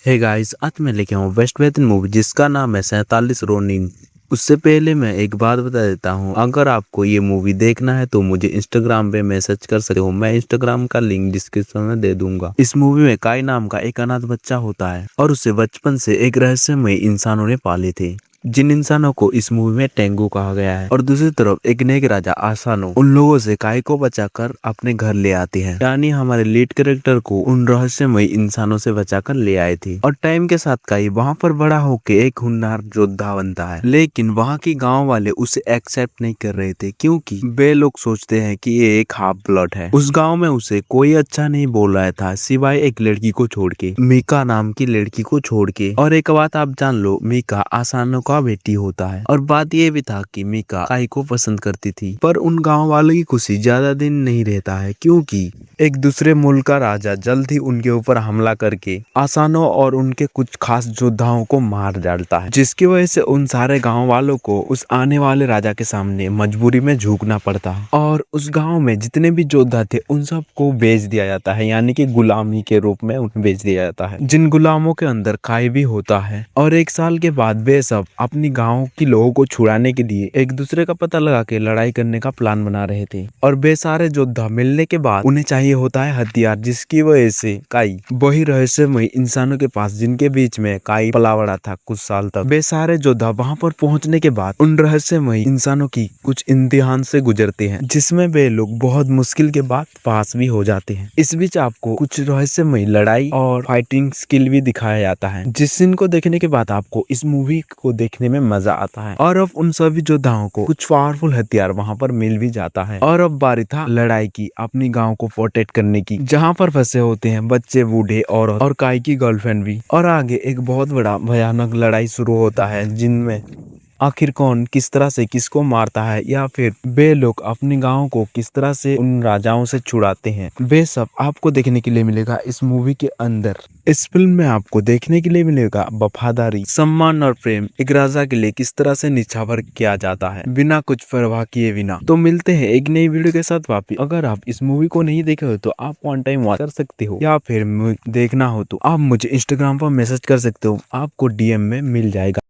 Hey guys, आज मैं लेके आऊँ वेस्ट बेहतरीन मूवी जिसका नाम है 47 रोनिन। उससे पहले मैं एक बात बता देता हूँ, अगर आपको ये मूवी देखना है तो मुझे इंस्टाग्राम पे मैसेज कर सकते हो। मैं इंस्टाग्राम का लिंक डिस्क्रिप्शन में दे दूंगा। इस मूवी में काई नाम का एक अनाथ बच्चा होता है और उसे बचपन से एक रहस्यमय इंसानों ने पाले थे, जिन इंसानों को इस मूवी में टेंगो कहा गया है। और दूसरी तरफ एक नेक राजा आसानो उन लोगों से काई को बचाकर अपने घर ले आती है, यानी हमारे लीड कैरेक्टर को उन रहस्यमय इंसानों से बचाकर ले आए थे। और टाइम के साथ काई वहाँ पर बड़ा होके एक हुनर योद्धा बनता है, लेकिन वहाँ के गांव वाले उसे एक्सेप्ट नहीं कर रहे थे क्योंकि वे लोग सोचते हैं कि ये एक हाफ ब्लड है। उस गांव में उसे कोई अच्छा नहीं बोल रहा था सिवाय एक लड़की को छोड़ के, मीका नाम की लड़की को छोड़ के। और एक बात आप जान लो, मीका आसानो का बेटी होता है। और बात ये भी था कि मीका काई को पसंद करती थी, पर उन गांव वालों की खुशी ज्यादा दिन नहीं रहता है क्योंकि एक दूसरे मुल्क का राजा जल्द ही उनके ऊपर हमला करके आसानो और उनके कुछ खास योद्धाओं को मार डालता है, जिसकी वजह से उन सारे गांव वालों को उस आने वाले राजा के सामने मजबूरी में झुकना पड़ता है। और उस गांव में जितने भी योद्धा थे उन सबको बेच दिया जाता है, यानी कि गुलामी के रूप में उन्हें बेच दिया जाता है, जिन गुलामों के अंदर काई भी होता है। और एक साल के बाद वे सब अपनी गांव के लोगों को छुड़ाने के लिए एक दूसरे का पता लगा के लड़ाई करने का प्लान बना रहे थे। और वे सारे योद्धा मिलने के बाद उन्हें चाहिए होता है हथियार, जिसकी वजह से काई वही रहस्यमय इंसानों के पास जिनके बीच में काई पला बड़ा था कुछ साल तक, वे सारे योद्धा वहां पर पहुंचने के बाद उन रहस्यमय इंसानों की कुछ इम्तिहान से गुजरते हैं, जिसमें वे लोग बहुत मुश्किल के बाद पास भी हो जाते हैं। इस बीच आपको कुछ रहस्यमय लड़ाई और फाइटिंग स्किल भी दिखाया जाता है, जिस सीन को देखने के बाद आपको इस मूवी को देखने में मजा आता है। और अब उन सभी योद्धाओं को कुछ पावरफुल हथियार वहां पर मिल भी जाता है। और अब बारी था लड़ाई की, अपनी गांव को प्रोटेक्ट करने की, जहां पर फंसे होते हैं बच्चे, बूढ़े, औरत और काई की गर्लफ्रेंड भी। और आगे एक बहुत बड़ा भयानक लड़ाई शुरू होता है, जिनमें आखिर कौन किस तरह से किसको मारता है, या फिर वे लोग अपने गांव को किस तरह से उन राजाओं से छुड़ाते हैं, वे सब आपको देखने के लिए मिलेगा इस मूवी के अंदर। इस फिल्म में आपको देखने के लिए मिलेगा वफादारी, सम्मान और प्रेम एक राजा के लिए किस तरह से निछावर किया जाता है बिना कुछ परवाह किए बिना। तो मिलते हैं एक नई वीडियो के साथ वापिस। अगर आप इस मूवी को नहीं देखे हो तो आप वन टाइम वॉच कर सकते हो, या फिर देखना हो तो आप मुझे इंस्टाग्राम पर मैसेज कर सकते हो, आपको डीएम में मिल जाएगा।